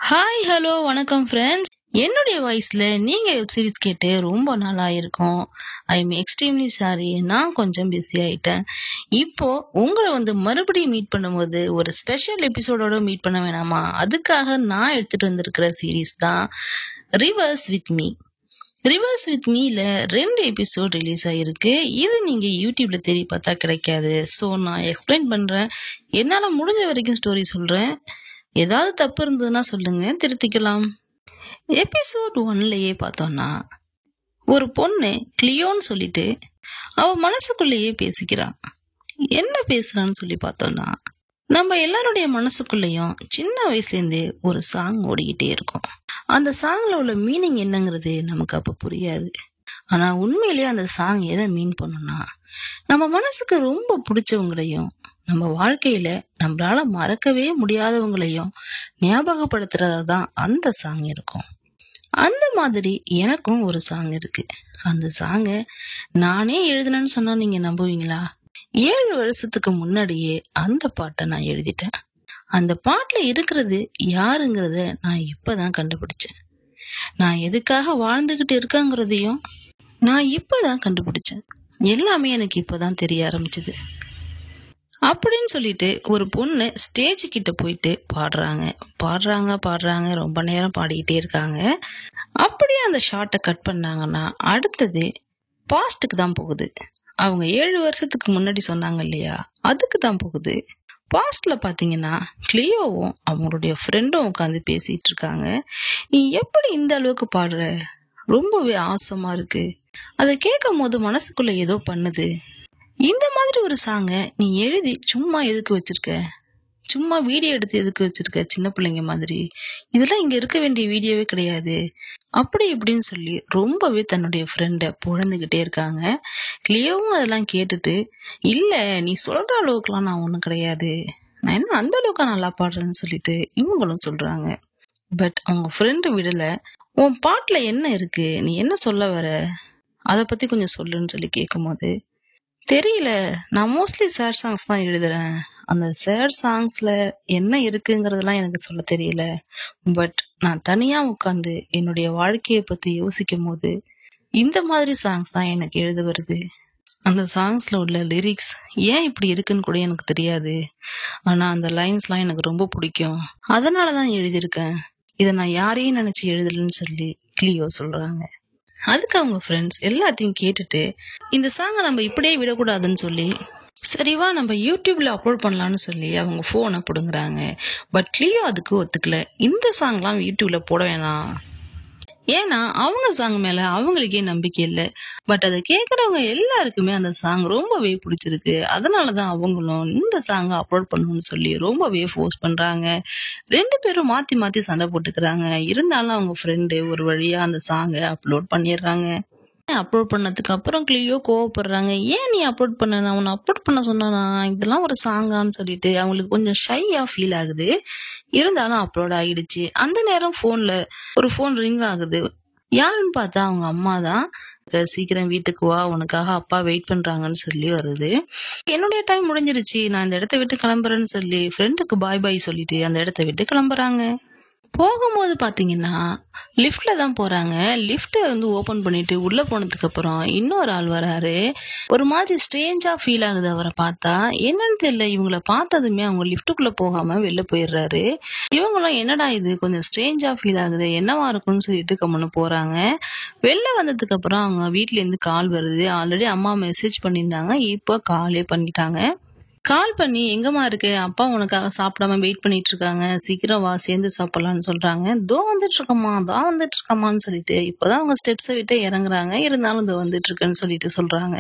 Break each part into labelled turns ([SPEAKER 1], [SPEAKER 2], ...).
[SPEAKER 1] Hi hello வணக்கம் friends. என்னுடைய வாய்ஸ்ல நீங்க வெப் சீரிஸ் கேட்டு ரொம்ப நாளா இருக்கும். ஐ எம் எக்ஸ்ட்ரீம்லி சாரி, நான் கொஞ்சம் பிஸி ஆயிட்டேன். இப்போ உங்களை மறுபடியும் மீட் பண்ணும்போது ஒரு ஸ்பெஷல் எபிசோடோட மீட் பண்ண வேணாமா? அதுக்காக நான் எடுத்துட்டு வந்திருக்கிற சீரீஸ் தான் rivers with me. Rivers with மீல 2 எபிசோட் ரிலீஸ் ஆயிருக்கு. இது நீங்க யூடியூப்ல தேடி பார்த்தா கிடைக்காது. ஸோ நான் எக்ஸ்பிளைன் பண்றேன். என்னால முடிஞ்ச வரைக்கும் ஸ்டோரி சொல்றேன். ஏதாவது தப்பு இருந்ததுன்னா சொல்லுங்க, திருத்திக்கலாம். எபிசோட் 1லயே பார்த்தோம்னா, ஒரு பொண்ணு கிளியோன்னு சொல்லிட்டு அவ மனசுக்குள்ளேயே பேசிக்கிறா. என்ன பேசுறான்னு சொல்லி பார்த்தோம்னா, நம்ம எல்லாருடைய மனசுக்குள்ளேயும் சின்ன வயசுல இருந்தே ஒரு சாங் ஓடிக்கிட்டே இருக்கும். அந்த சாங்ல உள்ள மீனிங் என்னங்கிறது நமக்கு அப்ப புரியாது. ஆனா உண்மையிலேயே அந்த சாங் எதை மீன் பண்ணும்னா, நம்ம மனசுக்கு ரொம்ப பிடிச்சவங்களையும் நம்ம வாழ்க்கையில நம்மளால மறக்கவே முடியாதவங்களையும் ஞாபகப்படுத்துறதுதான் அந்த சாங் இருக்கும். அந்த மாதிரி எனக்கும் ஒரு சாங் இருக்கு. அந்த சாங்க நானே எழுதினேன்னு சொன்னா நீங்க நம்புவீங்களா? 7 வருஷத்துக்கு முன்னாடியே அந்த பாட்டை நான் எழுதிட்டேன். அந்த பாட்டுல இருக்கிறது யாருங்கிறத நான் இப்பதான் கண்டுபிடிச்சேன். நான் எதுக்காக வாழ்ந்துகிட்டு இருக்கேங்கிறதையும் நான் இப்பதான் கண்டுபிடிச்சேன். எல்லாமே எனக்கு இப்பதான் தெரிய ஆரம்பிச்சது. அப்படின்னு சொல்லிட்டு ஒரு பொண்ணு ஸ்டேஜ் கிட்ட போயிட்டு பாடுறாங்க ரொம்ப நேரம் பாடிக்கிட்டே இருக்காங்க. அப்படியே அந்த ஷார்ட்டை கட் பண்ணாங்கன்னா அடுத்தது பாஸ்டுக்கு தான் போகுது. அவங்க 7 வருஷத்துக்கு முன்னாடி சொன்னாங்க இல்லையா, அதுக்கு தான் போகுது. பாஸ்ட்ல பாத்தீங்கன்னா கிளியோவும் அவங்களுடைய ஃப்ரெண்டும் உட்காந்து பேசிட்டு இருக்காங்க. நீ எப்படி இந்த அளவுக்கு பாடுற, ரொம்பவே ஆசமா இருக்கு, அதை கேட்கும் போது மனசுக்குள்ள ஏதோ பண்ணுது. இந்த மாதிரி ஒரு சாங்க நீ எழுதி சும்மா எதுக்கு வச்சிருக்க, சும்மா வீடியோ எடுத்து எதுக்கு வச்சிருக்க, சின்ன பிள்ளைங்க மாதிரி, இதெல்லாம் இங்க இருக்க வேண்டிய வீடியோவே கிடையாது, அப்படி இப்படின்னு சொல்லி ரொம்பவே தன்னுடைய ஃப்ரெண்ட புகழ்ந்துகிட்டே இருக்காங்க. கிளியோவும் அதெல்லாம் கேட்டுட்டு, இல்ல நீ சொல்ற அளவுக்குலாம் நான் ஒண்ணும் கிடையாது, நான் என்ன அந்த அளவுக்கு நல்லா பாடுறேன்னு சொல்லிட்டு இவங்களும் சொல்றாங்க. பட் அவங்க ஃப்ரெண்டு விடல. உன் பாட்டுல என்ன இருக்கு, நீ என்ன சொல்ல வர, அதை பத்தி கொஞ்சம் சொல்லுன்னு சொல்லி கேட்கும் போது, தெரியல, நான் மோஸ்ட்லி சேட் சாங்ஸ் தான் எழுதுறேன், அந்த சேட் சாங்ஸ்ல என்ன இருக்குங்கிறதெல்லாம் எனக்கு சொல்ல தெரியல. பட் நான் தனியா உட்காந்து என்னுடைய வாழ்க்கையை பத்தி யோசிக்கும் போது இந்த மாதிரி சாங்ஸ் தான் எனக்கு எழுத வருது. அந்த சாங்ஸ்ல உள்ள லிரிக்ஸ் ஏன் இப்படி இருக்குன்னு கூட எனக்கு தெரியாது. ஆனா அந்த லைன்ஸ்லாம் எனக்கு ரொம்ப பிடிக்கும், அதனாலதான் எழுதியிருக்கேன். இதை நான் யாரையும் நினைச்சு எழுதலன்னு சொல்லி கிளியோ சொல்றாங்க. அதுக்கு அவங்க ஃப்ரெண்ட்ஸ் எல்லாத்தையும் கேட்டுட்டு, இந்த சாங்கை நம்ம இப்படியே விடக்கூடாதுன்னு சொல்லி, சரிவா நம்ம யூடியூப்ல அப்லோட் பண்ணலாம்னு சொல்லி அவங்க போனை பிடுங்குறாங்க. பட் கிளியோ அதுக்கு ஒத்துக்கல. இந்த சாங்லாம் யூடியூப்ல போட வேணாம், ஏன்னா அவங்க சாங் மேல அவங்களுக்கே நம்பிக்கை இல்லை. பட் அதை கேட்கறவங்க எல்லாருக்குமே அந்த சாங் ரொம்பவே பிடிச்சிருக்கு. அதனாலதான் அவங்களும் இந்த சாங்கை அப்லோட் பண்ணணும்னு சொல்லி ரொம்பவே ஃபோர்ஸ் பண்றாங்க. 2 பேரும் மாத்தி மாத்தி சண்டை போட்டுக்கிறாங்க. இருந்தாலும் அவங்க ஃப்ரெண்டு ஒரு வழியா அந்த சாங்கை அப்லோட் பண்ணிடுறாங்க. அப்லோட் பண்ணதுக்கு அப்புறம் கிளியோ கோவப்படுறாங்க. ஏன் நீ அப்லோட் பண்ண, நான் உன்னை அப்லோட் பண்ண சொன்னா, இதெல்லாம் ஒரு சாங்கான்னு சொல்லிட்டு அவங்களுக்கு கொஞ்சம் ஷையா ஃபீல் ஆகுது. இருந்தாலும் அப்லோட் ஆயிடுச்சு. அந்த நேரம் ஒரு போன் ரிங் ஆகுது. யாருன்னு பார்த்தா அவங்க அம்மா தான். சீக்கிரம் வீட்டுக்கு வா, உனக்காக அப்பா வெயிட் பண்றாங்கன்னு சொல்லி வருது. என்னுடைய டைம் முடிஞ்சிருச்சு, நான் இந்த இடத்த விட்டு கிளம்புறேன்னு சொல்லி ஃப்ரெண்டுக்கு பாய் பாய் சொல்லிட்டு அந்த இடத்த விட்டு கிளம்புறாங்க. போகும்போது பாத்தீங்கன்னா லிஃப்ட்ல தான் போறாங்க. லிஃப்ட் ஓபன் பண்ணிட்டு உள்ள போனதுக்கு அப்புறம் இன்னொரு ஆள் வராரு. ஒரு மாதிரி ஸ்ட்ரேஞ்சா ஃபீல் ஆகுது அவரை பார்த்தா. என்னன்னு தெரியல, இவங்கள பார்த்ததுமே அவங்க லிஃப்ட்டுக்குள்ள போகாம வெளில போயிடுறாரு. இவங்களும் என்னடா இது கொஞ்சம் ஸ்ட்ரேஞ்சா ஃபீல் ஆகுது, என்னவா இருக்கும்னு சொல்லிட்டு கம்முன்னு போறாங்க. வெளில வந்ததுக்கு அப்புறம் அவங்க வீட்ல இருந்து கால் வருது. ஆல்ரெடி அம்மா மெசேஜ் பண்ணியிருந்தாங்க, இப்போ காலே பண்ணிட்டாங்க. கால் பண்ணி, எங்கம்மா இருக்கு, அப்பா உனக்காக சாப்பிடாம வெயிட் பண்ணிட்டு இருக்காங்க, சீக்கிரம் வா சேர்ந்து சாப்பிடலாம்னு சொல்றாங்க. தோ வந்துட்டு இருக்கம்மான்னு சொல்லிட்டு இப்பதான் அவங்க ஸ்டெப்ஸை விட்டு இறங்குறாங்க. இருந்தாலும் தோ வந்துட்டு இருக்குன்னு சொல்லிட்டு சொல்றாங்க.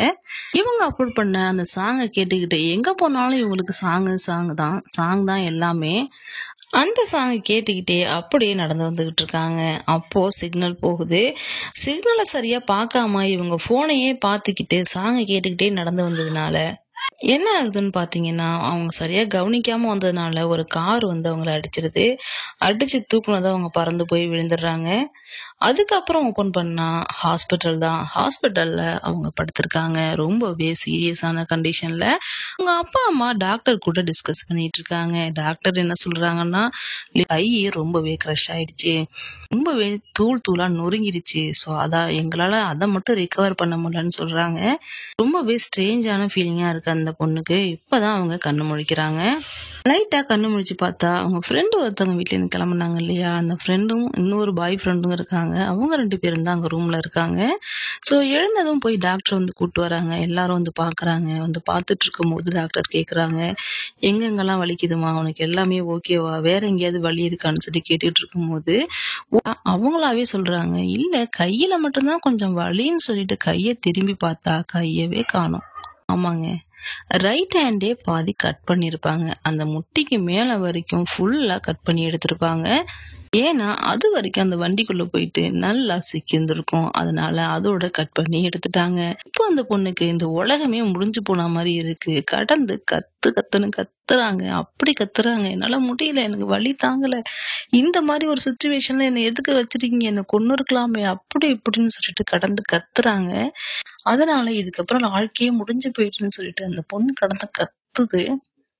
[SPEAKER 1] இவங்க அப்லோட் பண்ண அந்த சாங்கை கேட்டுக்கிட்டு எங்க போனாலும் இவங்களுக்கு சாங் தான் எல்லாமே. அந்த சாங்கை கேட்டுக்கிட்டே அப்படியே நடந்து வந்துகிட்டு இருக்காங்க. அப்போ சிக்னல் போகுது. சிக்னலை சரியா பார்க்காம இவங்க போனையே பார்த்துக்கிட்டு சாங்கை கேட்டுக்கிட்டே நடந்து வந்ததுனால என்ன ஆகுதுன்னு பார்த்தீங்கன்னா, அவங்க சரியா கவனிக்காம வந்ததுனால ஒரு கார் வந்து அவங்கள அடிச்சிருது. அடிச்சு தூக்குனதும் அவங்க பறந்து போய் விழுந்துடுறாங்க. அதுக்கப்புறம் ஓப்பன் பண்ணா ஹாஸ்பிட்டல் தான். ஹாஸ்பிட்டல்ல அவங்க படுத்திருக்காங்க. ரொம்பவே சீரியஸான கண்டிஷன்ல. அவங்க அப்பா, அம்மா டாக்டர் கூட டிஸ்கஸ் பண்ணிட்டு இருக்காங்க. டாக்டர் என்ன சொல்றாங்கன்னா, கை ரொம்பவே கிரஷ் ஆயிடுச்சு. ரொம்பவே தூள் தூளா நொறுங்கிடுச்சு. ஸோ அதான் எங்களால அத மட்டும் ரிகவர் பண்ண முடியலன்னு சொல்றாங்க. ரொம்பவே ஸ்ட்ரேஞ்சான ஃபீலிங்கா இருக்கு அந்த பொண்ணுக்கு. இப்பதான் அவங்க கண்ணு முழிக்கிறாங்க. லைட்டா கண்ணு முழிச்சு பார்த்தா, அவங்க ஃப்ரெண்டு ஒருத்தவங்க வீட்லேருந்து கிளம்புனாங்க இல்லையா? அந்த ஃப்ரெண்டும் இன்னொரு பாய் ஃப்ரெண்டும் இருக்காங்க. அவங்க 2 பேரும் தான் அங்க ரூம்ல இருக்காங்க. ஸோ எழுந்ததும் போய் டாக்டர் வந்து கூட்டு வராங்க. எல்லாரும் வந்து பார்க்குறாங்க. வந்து பார்த்துட்டு இருக்கும்போது டாக்டர் கேட்குறாங்க, எங்கெங்கெல்லாம் வலிக்குதும்மா? உனக்கு எல்லாமே ஓகேவா? வேற எங்கேயாவது வலி இருக்கான்னு சொல்லி கேட்டுட்டு இருக்கும்போது, அவங்களாவே சொல்றாங்க, இல்ல கையில மட்டும் தான் கொஞ்சம் வலின்னு சொல்லிட்டு கைய திரும்பி பார்த்தா கையவே காணோம். ஆமாங்க. ரைட் ஹேண்டே பாதி கட் பண்ணியிருப்பாங்க. அந்த முட்டிக்கு மேல வரைக்கும் ஃபுல்லா கட் பண்ணி எடுத்திருப்பாங்க. ஏன்னா, அது வரைக்கும் அந்த வண்டிக்குள்ள போயிட்டு நல்லா சிக்கியிருந்திருக்கும். அதனால அதோட கட் பண்ணி எடுத்துட்டாங்க. இப்போ அந்த பொண்ணுக்கு இந்த உலகமே முடிஞ்சு போன மாரி இருக்கு. கடந்து கத்துன்னு கத்துறாங்க. அப்படி கத்துறாங்க. என்னால முடியல. எனக்கு வலி தாங்கல. இந்த மாரி ஒரு சிச்சுவேஷன்ல என்ன எதுக்கு வச்சிருக்கீங்க? என்ன கொன்னுருக்கலாமே! அப்படி இப்படின்னு சொல்லிட்டு கடந்து கத்துறாங்க. அதனால இதுக்கப்புறம் வாழ்க்கையே முடிஞ்சு போயிட்டுன்னு சொல்லிட்டு அந்த பொண்ணு கடந்து கத்துது.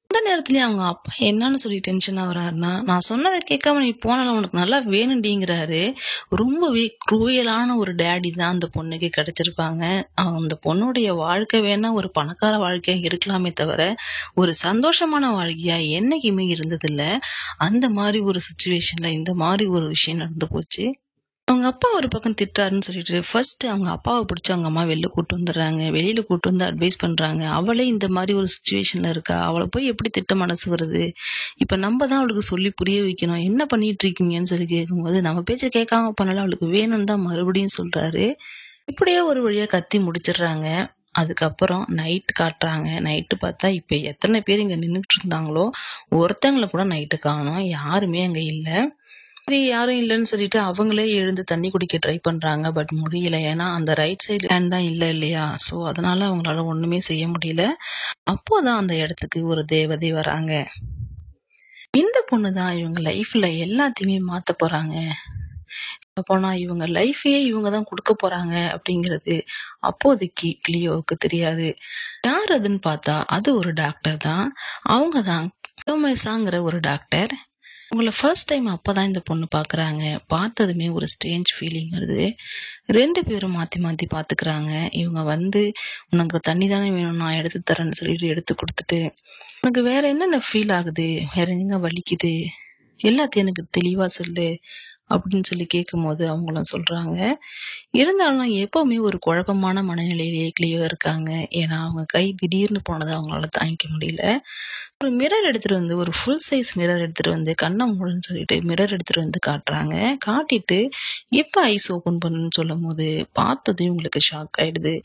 [SPEAKER 1] அந்த நேரத்துலயே அவங்க அப்பா என்னன்னு சொல்லி டென்ஷன் ஆகுறாருன்னா, நான் சொன்னத கேட்காம நீ போனால உனக்கு நல்லா வேணும்டிங்கிறாரு. ரொம்பவே குரூயலான ஒரு டாடி தான் அந்த பொண்ணுக்கு கிடைச்சிருப்பாங்க. அந்த பொண்ணுடைய வாழ்க்கை வேணா ஒரு பணக்கார வாழ்க்கையா இருக்கலாமே தவிர, ஒரு சந்தோஷமான வாழ்க்கையா என்னைக்குமே இருந்ததில்ல. அந்த மாரி ஒரு சிச்சுவேஷன்ல இந்த மாரி ஒரு விஷயம் நடந்து போச்சு. அவங்க அப்பா ஒரு பக்கம் திட்டாருன்னு சொல்லிட்டு, ஃபர்ஸ்ட் அவங்க அப்பாவ பிடிச்சு அவங்க அம்மா வெளில கூட்டு வந்துடுறாங்க. வெளியில கூட்டு வந்து அட்வைஸ் பண்றாங்க. அவளே இந்த மாரி ஒரு சிச்சுவேஷன்ல இருக்கா. அவள போய் எப்படி திட்ட மனசு வருது? இப்ப நம்ம தான் அவளுக்கு சொல்லி புரிய வைக்கணும். என்ன பண்ணிட்டு இருக்கீங்கன்னு சொல்லி கேட்கும்போது, நம்ம பேச்ச கேட்காம பண்ணல அவளுக்கு வேணும்னு தான் மறுபடியும் சொல்றாரு. இப்படியே ஒரு வழியா கத்தி முடிச்சிடுறாங்க. அதுக்கப்புறம் நைட் காட்டுறாங்க. நைட்டு பார்த்தா, இப்ப எத்தன பேர் இங்க நின்னுட்டு இருந்தாங்களோ, ஒருத்தங்கள கூட நைட்டு காணோம். யாருமே அங்க இல்ல. சரி யாரும் இல்லன்னு சொல்லிட்டு அவங்களே எழுந்து தண்ணி குடிக்க ட்ரை பண்றாங்க. பட் முடியல. ஏன்னா அந்த ரைட் சைடு ஹேண்ட் தான் இல்ல இல்லையா? ஸோ அதனால அவங்களால ஒண்ணுமே செய்ய முடியல. அப்போதான் அந்த இடத்துக்கு ஒரு தேவதை வராங்க. இந்த பொண்ணு தான் இவங்க லைஃப்ல எல்லாத்தையுமே மாத்த போறாங்க. அப்போனா இவங்க லைஃபையே இவங்க தான் குடுக்க போறாங்க அப்படிங்கிறது அப்போதைக்கு கிளியோவுக்கு தெரியாது. யார் அதுன்னு பார்த்தா அது ஒரு டாக்டர் தான். அவங்க தான் டோமேசாங்கிற ஒரு டாக்டர். உங்கள ஃபர்ஸ்ட் டைம் அப்பதான் இந்த பொண்ணு பாக்குறாங்க. பார்த்ததுமே ஒரு ஸ்ட்ரேஞ்ச் ஃபீலிங் வருது. 2 பேரும் மாத்தி மாத்தி பாத்துக்கிறாங்க. இவங்க வந்து, "உனக்கு தண்ணி தானே வேணும், நான் எடுத்து தரேன்னு" சொல்லிட்டு எடுத்து குடுத்துட்டு, "உனக்கு வேற என்னென்ன ஃபீல் ஆகுது? வேற எங்க வலிக்குது? எல்லாத்தையும் எனக்கு தெளிவா சொல்லு" அப்படின்னு சொல்லி கேட்கும்போது அவங்களும் சொல்றாங்க. இருந்தாலும் எப்பவுமே ஒரு குழப்பமான மனநிலையிலேயே கிளியோ இருக்காங்க. ஏன்னா அவங்க கை திடீர்னு போனத அவங்களால தாங்கிக்க முடியல. ஒரு மிரர் எடுத்துட்டு வந்து ஒரு ஃபுல் சைஸ் மிரர் எடுத்துட்டு வந்து கண்ண மூடுன்னு சொல்லிட்டு மிரர் எடுத்துட்டு வந்து காட்டுறாங்க. காட்டிட்டு எப்ப ஐஸ் ஓபன் பண்ணுன்னு சொல்லும்போது பார்த்தது இவங்களுக்கு ஷாக் ஆயிடுது.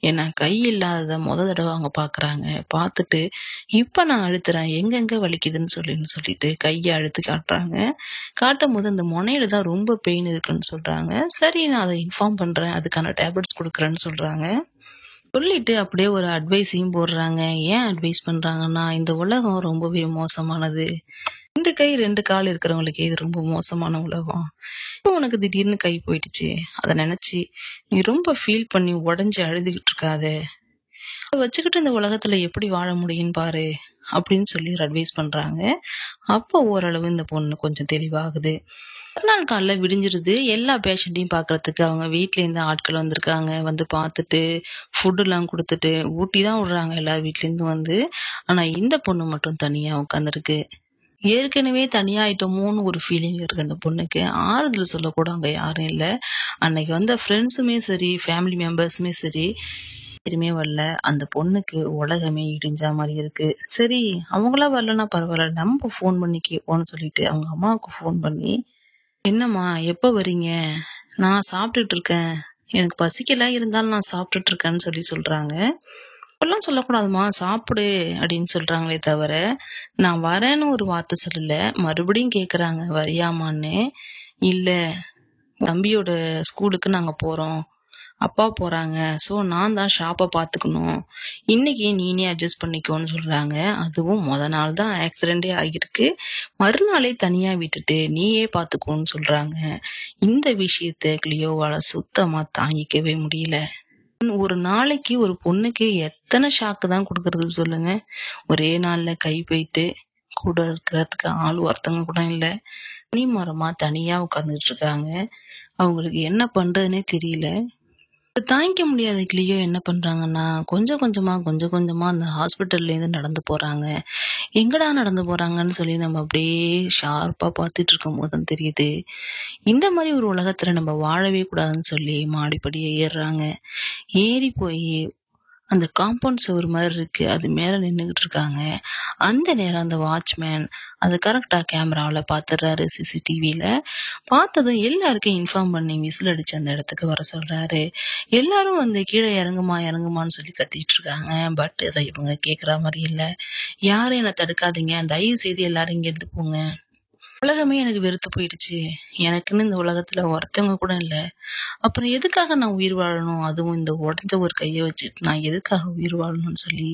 [SPEAKER 1] ஏன்னா கை இல்லாதத தடவை அவங்க பாக்குறாங்க. பார்த்துட்டு இப்ப நான் அழுத்துறேன் எங்கெங்க வலிக்குதுன்னு சொல்லிட்டு கையை அழுத்து காட்டுறாங்க. காட்டும் போது அந்த முனையில தான் ரொம்ப பெயின் இருக்குன்னு சொல்றாங்க. சரி நான் அதை இன்ஃபார்ம் பண்றேன். அதுக்கான டேப்லெட்ஸ் கொடுக்குறேன்னு சொல்றாங்க. சொல்லிட்டு அப்படியே ஒரு அட்வைஸையும் போடுறாங்க. ஏன் அட்வைஸ் பண்றாங்கன்னா, இந்த உலகம் ரொம்பவே மோசமானது. 2 கை 2 கால் இருக்கிறவங்களுக்கு இது ரொம்ப மோசமான உலகம். இப்போ உனக்கு திடீர்னு கை போயிடுச்சு. அத நினைச்சு நீ ரொம்ப ஃபீல் பண்ணி உடைஞ்சு அழுதுகிட்டு இருக்காத. அத வச்சுக்கிட்டு இந்த உலகத்துல எப்படி வாழ முடியும்னு பாரு அப்படின்னு சொல்லி ஒரு அட்வைஸ் பண்றாங்க. அப்போ ஓரளவு இந்த பொண்ணு கொஞ்சம் தெளிவாகுது. மறுநாள் காலைல விடிஞ்சிருது. எல்லா பேஷண்ட்டையும் பாக்குறதுக்கு அவங்க வீட்ல இருந்து ஆட்கள் வந்திருக்காங்க. வந்து பார்த்துட்டு ஃபுட்டுலாம் குடுத்துட்டு ஊட்டி தான் விடுறாங்க எல்லார் வீட்லேருந்து வந்து. ஆனா இந்த பொண்ணு மட்டும் தனியா உட்காந்துருக்கு. ஏற்கனவே தனியாயிட்டோமோன்னு ஒரு ஃபீலிங் இருக்கு அந்த பொண்ணுக்கு. ஆறுதல் சொல்லக்கூட அங்க யாரும் இல்ல. அன்னைக்கு வந்த ஃப்ரெண்ட்ஸுமே சரி, ஃபேமிலி மெம்பர்ஸுமே சரி, யாருமே வரல. அந்த பொண்ணுக்கு உலகமே இடிஞ்சா மாரி இருக்கு. சரி அவங்களா வரலன்னா பரவாயில்ல. நம்ம ஃபோன் பண்ணி கேட்போம்னு சொல்லிட்டு அவங்க அம்மாவுக்கு ஃபோன் பண்ணி, "என்னம்மா எப்ப வரீங்க? நான் சாப்பிட்டுட்டு இருக்கேன். எனக்கு பசிக்கல இருந்தாலும் நான் சாப்பிட்டுட்டு இருக்கேன்னு" சொல்றாங்க. "அப்பல்லாம் சொல்லக்கூடாதும்மா, சாப்பிடு" அப்படின்னு சொல்றாங்களே தவிர, நான் வரேன்னு ஒரு வார்த்தை சொல்லல. மறுபடியும் கேட்கறாங்க வரியாம்மான்னு. "இல்ல, தம்பியோட ஸ்கூலுக்கு நாங்க போறோம்" அப்பா போறாங்க. ஸோ நான் தான் ஷாப்பை பார்த்துக்கணும். இன்னைக்கு நீனே அட்ஜஸ்ட் பண்ணிக்கோன்னு சொல்றாங்க. அதுவும் நாள் தான் ஆக்சிடென்டே ஆகியிருக்கு. மறுநாளே தனியா விட்டுட்டு நீயே பார்த்துக்கோன்னு சொல்றாங்க. இந்த விஷயத்த கிளியோவால சுத்தமா தாங்கிக்கவே முடியல. ஒரு நாளைக்கு ஒரு பொண்ணுக்கு எத்தனை ஷாக்கு தான் கொடுக்கறது சொல்லுங்க. ஒரே நாள்ல கை போயிட்டு கூட இருக்கிறதுக்கு ஆள் ஒருத்தவங்க கூட இல்ல. தனிமரமா தனியா உட்கார்ந்துட்டு இருக்காங்க. அவங்களுக்கு என்ன பண்றதுன்னே தெரியல. தாங்கிக்க முடியாத கிளியோ என்ன பண்றாங்கன்னா, கொஞ்சம் கொஞ்சமா அந்த ஹாஸ்பிட்டல்ல இருந்து நடந்து போறாங்க. எங்கடா நடந்து போறாங்கன்னு சொல்லி நம்ம அப்படியே ஷார்ப்பா பார்த்துட்டு இருக்கும்போது தான் தெரியுது. இந்த மாதிரி ஒரு உலகத்துல நம்ம வாழவே கூடாதுன்னு சொல்லி மாடிப்படியே ஏறுறாங்க. ஏறி போய் அந்த காம்பவுண்ட் சுவர் மாதிரி இருக்கு. அது மேல நின்னுகிட்டு இருக்காங்க. அந்த நேரம் அந்த வாட்ச்மேன் அது கரெக்டா கேமராவில் பார்த்துடுறாரு, சிசிடிவியில. பார்த்ததும் எல்லாருக்கும் இன்ஃபார்ம் பண்ணி விசில் அடிச்சு அந்த இடத்துக்கு வர சொல்றாரு. எல்லாரும் வந்து கீழே இறங்குமான்னு சொல்லி கத்திட்டு இருக்காங்க. பட் அதை இவங்க கேட்குற மாதிரி இல்லை. யாரும் என்னை தடுக்காதீங்க, தயவு செய்து எல்லாரும் இங்க இருந்து போங்க. உலகமே எனக்கு வெறுத்து போயிடுச்சு. எனக்குன்னு இந்த உலகத்துல ஒருத்தவங்க கூட இல்ல. அப்புறம் எதுக்காக நான் உயிர் வாழணும்? அதுவும் இந்த உடஞ்ச ஒரு கையை வச்சுட்டு நான் எதுக்காக உயிர் வாழணும்னு சொல்லி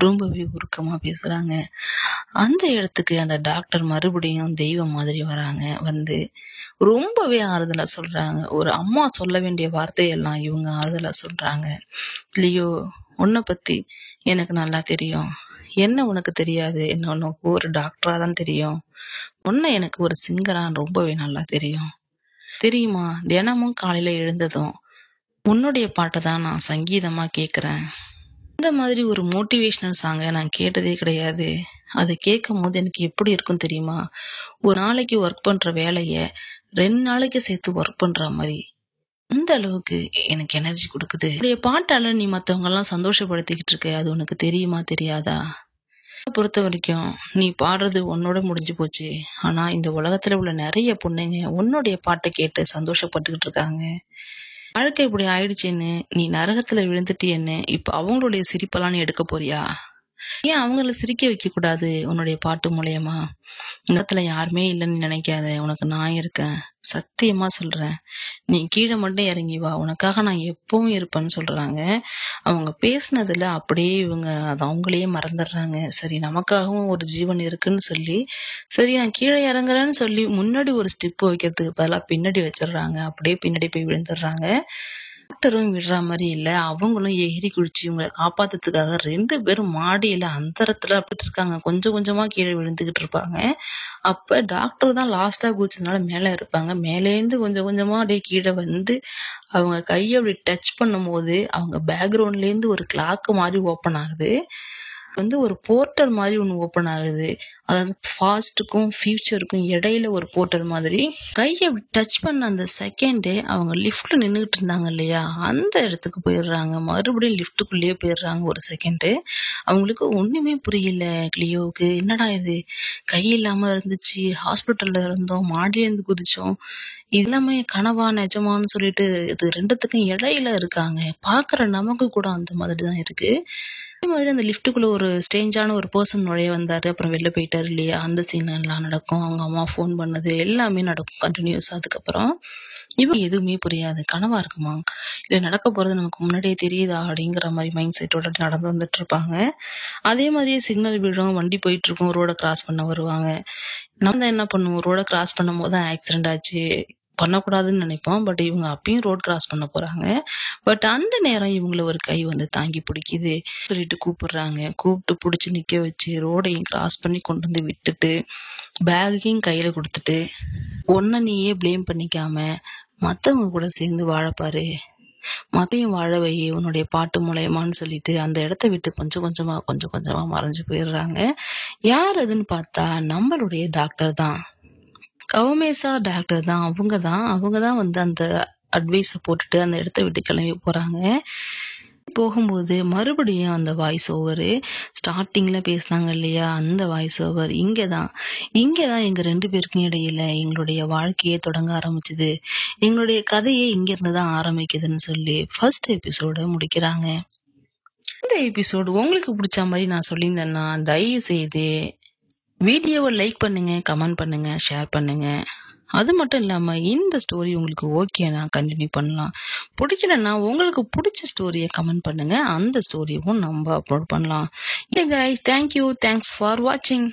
[SPEAKER 1] ரொம்பவே உருக்கமா பேசுறாங்க. அந்த இடத்துக்கு அந்த டாக்டர் மறுபடியும் தெய்வம் மாதிரி வராங்க. வந்து ரொம்பவே ஆறுதலா சொல்றாங்க. ஒரு அம்மா சொல்ல வேண்டிய வார்த்தையெல்லாம் இவங்க ஆறுதலா சொல்றாங்க. லியோ, உன்னை பத்தி எனக்கு நல்லா தெரியும். என்ன உனக்கு தெரியாது? என்ன உனக்கு ஒரு டாக்டரா தான் தெரியும். உன்னை எனக்கு ஒரு சிங்கரா ரொம்பவே நல்லா தெரியும். தெரியுமா, தினமும் காலையில எழுந்ததும் உன்னுடைய பாட்டை தான் நான் சங்கீதமா கேட்கிறேன். இந்த மாதிரி ஒரு மோட்டிவேஷனல் சாங்கை நான் கேட்டதே கிடையாது. அதை கேட்கும் போது எனக்கு எப்படி இருக்கும் தெரியுமா? ஒரு நாளைக்கு ஒர்க் பண்ற வேலைய 2 நாளைக்கு சேர்த்து ஒர்க் பண்ற மாதிரி அந்த அளவுக்கு எனக்கு எனர்ஜி கொடுக்குது. உன்னுடைய பாட்டால நீ மத்தவங்க எல்லாம் சந்தோஷப்படுத்திக்கிட்டு இருக்க. அது உனக்கு தெரியுமா தெரியாதா? பொறுத்த வரைக்கும் நீ பாடுறது உன்னோட முடிஞ்சு போச்சு. ஆனா இந்த உலகத்துல உள்ள நிறைய பொண்ணுங்க உன்னுடைய பாட்டை கேட்டு சந்தோஷப்பட்டுக்கிட்டு இருக்காங்க. வாழ்க்கை இப்படி ஆயிடுச்சுன்னு நீ நரகத்துல விழுந்துட்டியன்னு இப்ப அவங்களுடைய சிரிப்பெல்லாம் நீ எடுக்க போறியா? ஏன் அவங்கள சிரிக்க வைக்க கூடாது உன்னுடைய பாட்டு மூலியமா? உலகத்துல யாருமே இல்லைன்னு நினைக்காத, உனக்கு நான் இருக்கேன். சத்தியமா சொல்றேன். நீ கீழே மட்டும் இறங்கி வா, உனக்காக நான் எப்பவும் இருப்பேன்னு சொல்றாங்க. அவங்க பேசுனதுல அப்படியே இவங்க அது அவங்களையே மறந்துடுறாங்க. சரி, நமக்காகவும் ஒரு ஜீவன் இருக்குன்னு சொல்லி சரி நான் கீழே இறங்குறேன்னு சொல்லி முன்னாடி ஒரு ஸ்டெப் வைக்கிறதுக்கு பதிலாக பின்னாடி வச்சிடுறாங்க. அப்படியே பின்னாடி போய் விழுந்துடுறாங்க. டாக்டரும் விடுற மாதிரி இல்ல. அவங்களும் எகிரி குடிச்சு இவங்களை காப்பாத்துறதுக்காக 2 பேரும் மாடியில அந்தரத்துல அப்படி இருக்காங்க. கொஞ்சம் கொஞ்சமா கீழே விழுந்துகிட்டு இருப்பாங்க. அப்ப டாக்டர் தான் லாஸ்டா குதிச்சதுனால மேல இருப்பாங்க. மேலேந்து கொஞ்சம் கொஞ்சமா அப்படியே கீழே வந்து அவங்க கையை அப்படி டச் பண்ணும் போது அவங்க பேக்ரவுண்ட்ல இருந்து ஒரு கிளாக் மாதிரி ஓப்பன் ஆகுது. வந்து ஒரு போர்ட்டல் மாதிரி ஒண்ணு ஓப்பன் ஆகுது. அதாவது பாஸ்டுக்கும் ஃபியூச்சருக்கும் இடையில ஒரு போர்ட்டல் மாதிரி. கையை டச் பண்ண அந்த செகண்டே அவங்க லிஃப்ட்ல நின்றுட்டு இருந்தாங்க இல்லையா, அந்த இடத்துக்கு போயிடுறாங்க. மறுபடியும் லிஃப்ட்டுக்குள்ளேயே போயிடுறாங்க ஒரு செகண்டு. அவங்களுக்கு ஒண்ணுமே புரியல கிளியோவுக்கு. என்னடா இது, கை இல்லாம இருந்துச்சு, ஹாஸ்பிட்டல்ல இருந்தோம், மாடியில இருந்து குதிச்சோம், எல்லாமே கனவா நிஜமான்னு சொல்லிட்டு இது 2த்துக்கும் இடையில இருக்காங்க. பாக்குற நமக்கு கூட அந்த மாதிரி தான் இருக்கு. அதே மாதிரி அந்த லிஃப்ட்டுக்குள்ள ஒரு ஸ்ட்ரேஞ்சான ஒரு பர்சன் நுழைய வந்தாரு, அப்புறம் வெளில போயிட்டாரு இல்லையா, அந்த சீன் எல்லாம் நடக்கும். அவங்க அம்மா ஃபோன் பண்ணது எல்லாமே நடக்கும் கண்டினியூஸ். அதுக்கப்புறம் இவங்க எதுவுமே புரியாது. கனவா இருக்குமா இல்ல நடக்க போறது நமக்கு முன்னாடியே தெரியுதா அப்படிங்கிற மாதிரி மைண்ட் செட்டோட நடந்து வந்துட்டு இருப்பாங்க. அதே மாதிரியே சிக்னல் விழும், வண்டி போயிட்டு இருக்கும், ரோட கிராஸ் பண்ண வருவாங்க. நம்ம தான் என்ன பண்ணுவோம், ரோட கிராஸ் பண்ணும் போது தான் ஆக்சிடென்ட் ஆச்சு பண்ணக்கூடாதுன்னு நினைப்போம். பட் இவங்க அப்பயும் ரோட் கிராஸ் பண்ண போறாங்க. பட் அந்த நேரம் இவங்கள ஒரு கை வந்து தாங்கி பிடிக்குது. சொல்லிட்டு கூப்பிடுறாங்க. கூப்பிட்டு பிடிச்சி நிக்க வச்சு ரோடையும் கிராஸ் பண்ணி கொண்டு வந்து விட்டுட்டு பேக்கையும் கையில கொடுத்துட்டு ஒன்ன நீயே பிளேம் பண்ணிக்காம மத்தவங்க கூட சேர்ந்து வாழப்பாரு, மத்தையும் வாழ வை உன்னுடைய பாட்டு மூலயமான்னு சொல்லிட்டு அந்த இடத்த விட்டு கொஞ்சம் கொஞ்சமா மறைஞ்சு போயிடுறாங்க. யார் அதுன்னு பார்த்தா நம்மளுடைய டாக்டர் தான். கவுமேசா டாக்டர் தான். அவங்க தான் வந்து அந்த அட்வைஸை போட்டுட்டு அந்த இடத்த விட்டு கிளம்பி போறாங்க. போகும்போது மறுபடியும் அந்த வாய்ஸ் ஓவரு ஸ்டார்டிங்ல பேசினாங்க இல்லையா, அந்த வாய்ஸ் ஓவர் இங்கதான் எங்க 2 பேருக்கும் இடையில எங்களுடைய வாழ்க்கையே தொடங்க ஆரம்பிச்சுது, எங்களுடைய கதையே இங்க இருந்துதான் ஆரம்பிக்குதுன்னு சொல்லி ஃபர்ஸ்ட் எபிசோட முடிக்கிறாங்க. இந்த எபிசோடு உங்களுக்கு பிடிச்ச மாதிரி நான் சொல்லியிருந்தேன்னா தயவு செய்து வீடியோவை லைக் பண்ணுங்க, கமெண்ட் பண்ணுங்க, ஷேர் பண்ணுங்க. அது மட்டும் இல்லாம இந்த ஸ்டோரி உங்களுக்கு ஓகேனா கண்டினியூ பண்ணலாம். பிடிக்கலன்னா உங்களுக்கு பிடிச்ச ஸ்டோரியை கமெண்ட் பண்ணுங்க, அந்த ஸ்டோரியவும் நம்ம அப்லோட் பண்ணலாம். தேங்க்யூ, தேங்க்ஸ் ஃபார் வாட்சிங்.